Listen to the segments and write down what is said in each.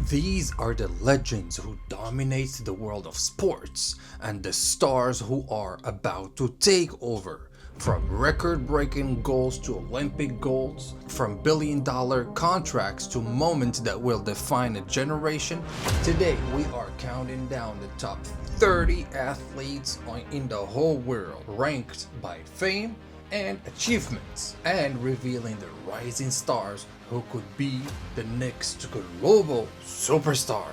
These are the legends who dominate the world of sports and the stars who are about to take over. From record-breaking goals to Olympic goals, from billion-dollar contracts to moments that will define a generation, today we are counting down the top 30 athletes in the whole world, ranked by fame and achievements, and revealing the rising stars who could be the next global superstars.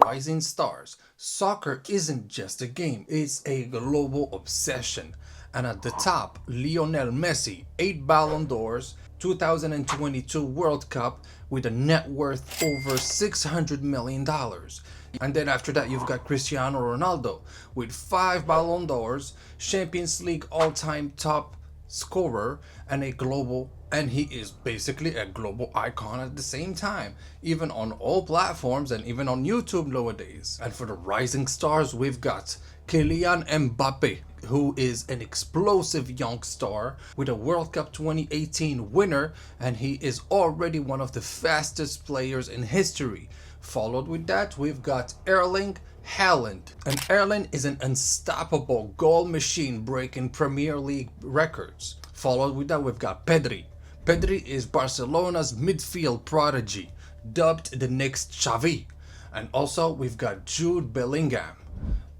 Rising stars. Soccer isn't just a game, it's a global obsession. And at the top, Lionel Messi, 8 Ballon d'Ors, 2022 World Cup with a net worth over $600 million. And then after that, you've got Cristiano Ronaldo with 5 Ballon d'Ors, Champions League all-time top scorer, and he is basically a global icon at the same time, even on all platforms and even on YouTube nowadays. And for the rising stars, we've got Kylian Mbappe, who is an explosive young star with a World Cup 2018 winner, and he is already one of the fastest players in history. Followed with that, we've got Erling Haaland. And Erling is an unstoppable goal machine breaking Premier League records. Followed with that, we've got Pedri. Pedri is Barcelona's midfield prodigy, dubbed the next Xavi. And also we've got Jude Bellingham.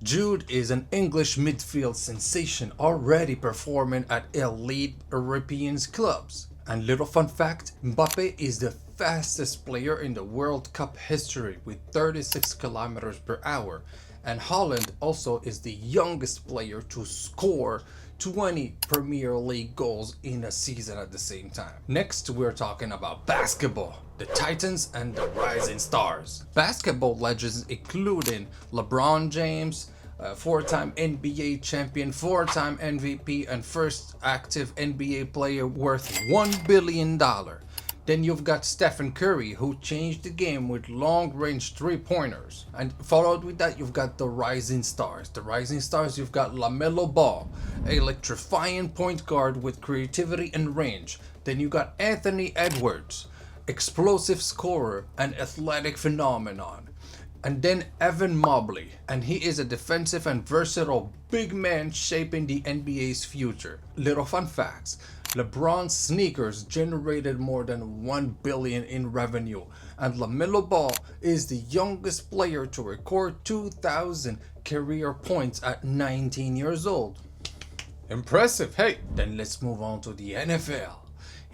Jude is an English midfield sensation already performing at elite European clubs. And little fun fact, Mbappe is the fastest player in the World Cup history with 36 kilometers per hour. And Haaland also is the youngest player to score 20 Premier League goals in a season at the same time. Next, we're talking about basketball, the Titans and the rising stars. Basketball legends including LeBron James, 4-time NBA champion, 4-time MVP, and first active NBA player worth $1 billion. Then you've got Stephen Curry, who changed the game with long-range three-pointers. And followed with that, you've got the rising stars. The rising stars, you've got LaMelo Ball, an electrifying point guard with creativity and range. Then you got Anthony Edwards, explosive scorer and athletic phenomenon. And then Evan Mobley, and he is a defensive and versatile big man shaping the NBA's future. Little fun facts. LeBron's sneakers generated more than $1 billion in revenue, and LaMelo Ball is the youngest player to record 2,000 career points at 19 years old. Impressive, hey? Then let's move on to the NFL.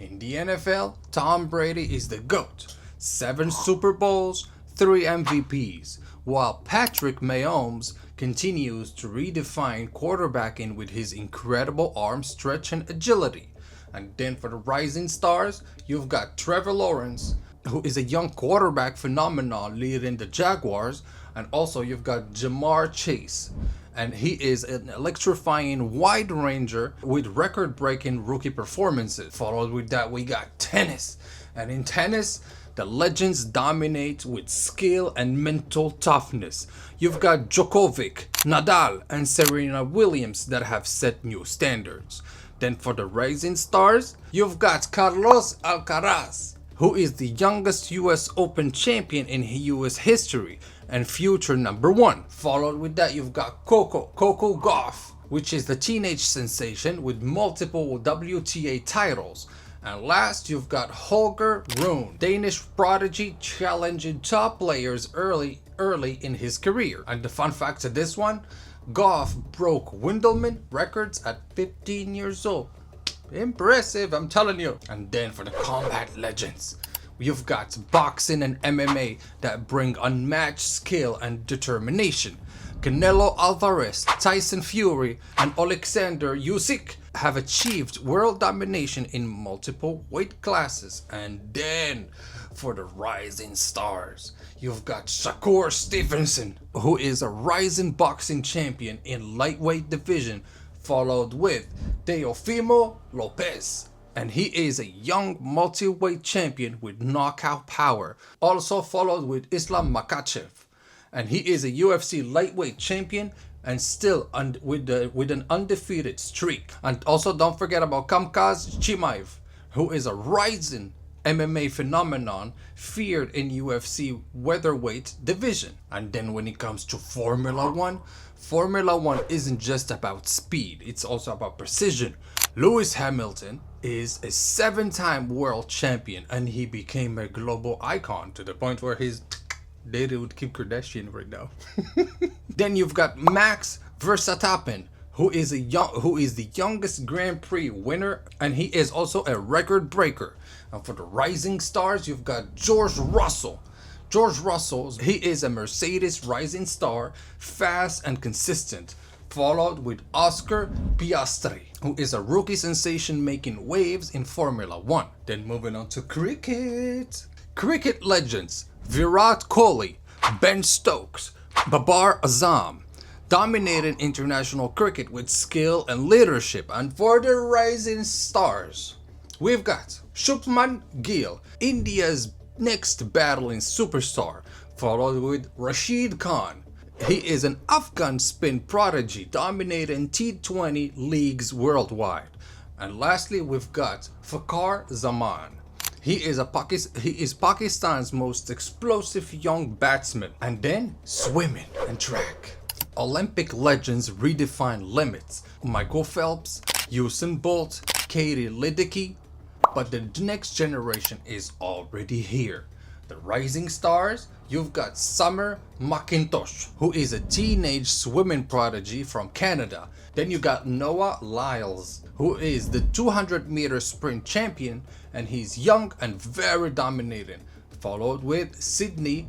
In the NFL, Tom Brady is the GOAT. 7 Super Bowls, 3 MVPs, while Patrick Mahomes continues to redefine quarterbacking with his incredible arm stretch and agility. And then for the rising stars, you've got Trevor Lawrence, who is a young quarterback phenomenon leading the Jaguars, and also you've got Jamar Chase, and he is an electrifying wide ranger with record-breaking rookie performances. Followed with that, we got tennis, and in tennis, the legends dominate with skill and mental toughness. You've got Djokovic, Nadal, and Serena Williams that have set new standards. Then for the rising stars, you've got Carlos Alcaraz, who is the youngest US Open champion in US history and future #1. Followed with that, you've got Coco Gauff, which is the teenage sensation with multiple WTA titles. And last, you've got Holger Rune, Danish prodigy challenging top players early in his career. And the fun fact of this one, Goff broke Wimbledon records at 15 years old. Impressive, I'm telling you. And then for the combat legends, you've got boxing and MMA that bring unmatched skill and determination. Canelo Alvarez, Tyson Fury, and Alexander Usyk have achieved world domination in multiple weight classes. And then for the rising stars, you've got Shakur Stevenson, who is a rising boxing champion in lightweight division, followed with Teofimo Lopez, and he is a young multi-weight champion with knockout power. Also followed with Islam Makhachev, and he is a UFC lightweight champion and still with an undefeated streak. And also don't forget about Khamzat Chimaev, who is a rising MMA phenomenon feared in UFC welterweight division. And then when it comes to Formula One isn't just about speed, it's also about precision. Lewis Hamilton is a 7-time world champion, and he became a global icon to the point where he's dated with Kim Kardashian right now. Then you've got Max Verstappen, who is the youngest Grand Prix winner, and he is also a record breaker. And for the rising stars, you've got George Russell. George Russell, he is a Mercedes rising star, fast and consistent, followed with Oscar Piastri, who is a rookie sensation making waves in Formula One. Then moving on to cricket. Cricket legends Virat Kohli, Ben Stokes, Babar Azam dominated international cricket with skill and leadership. And for the rising stars, we've got Shubman Gill, India's next battling superstar, followed with Rashid Khan. He is an Afghan spin prodigy dominating T20 leagues worldwide. And lastly, we've got Fakhar Zaman. He is Pakistan's most explosive young batsman. And then swimming and track. Olympic legends redefine limits. Michael Phelps, Usain Bolt, Katie Ledecky. But the next generation is already here. The rising stars, you've got Summer McIntosh, who is a teenage swimming prodigy from Canada. Then you got Noah Lyles, who is the 200-meter sprint champion, and he's young and very dominating. Followed with Sydney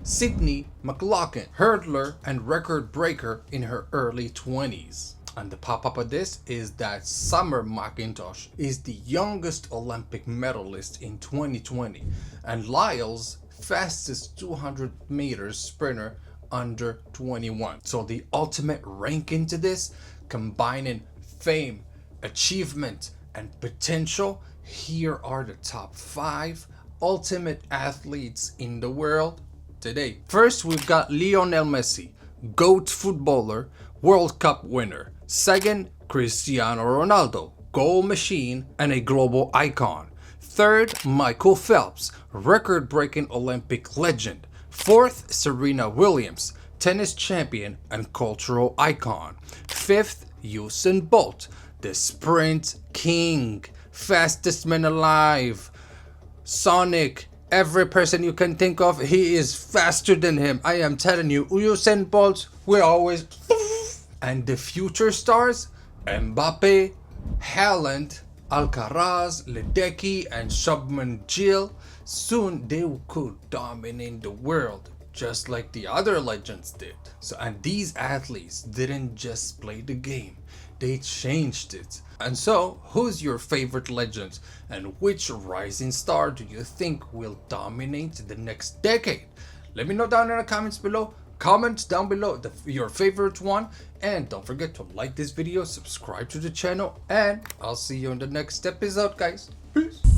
McLaughlin, hurdler and record breaker in her early 20s. And the pop-up of this is that Summer McIntosh is the youngest Olympic medalist in 2020, and Lyles fastest 200 meters sprinter under 21. So the ultimate ranking to this, combining fame, achievement, and potential, here are the top 5 ultimate athletes in the world today. First, we've got Lionel Messi, GOAT footballer, World Cup winner. Second, Cristiano Ronaldo, goal machine and a global icon. Third, Michael Phelps, record-breaking Olympic legend. Fourth, Serena Williams, tennis champion and cultural icon. Fifth, Usain Bolt, the sprint king, fastest man alive. Sonic, every person you can think of, he is faster than him. I am telling you, Usain Bolt, we're always... And the future stars, Mbappe, Haaland, Alcaraz, Ledecky, and Shubman Gill, soon they could dominate the world, just like the other legends did. So, and these athletes didn't just play the game, they changed it. And so, who's your favorite legend, and which rising star do you think will dominate the next decade? Let me know down in the comments below. Comment down below your favorite one, and don't forget to like this video, subscribe to the channel, and I'll see you in the next episode, guys. Peace.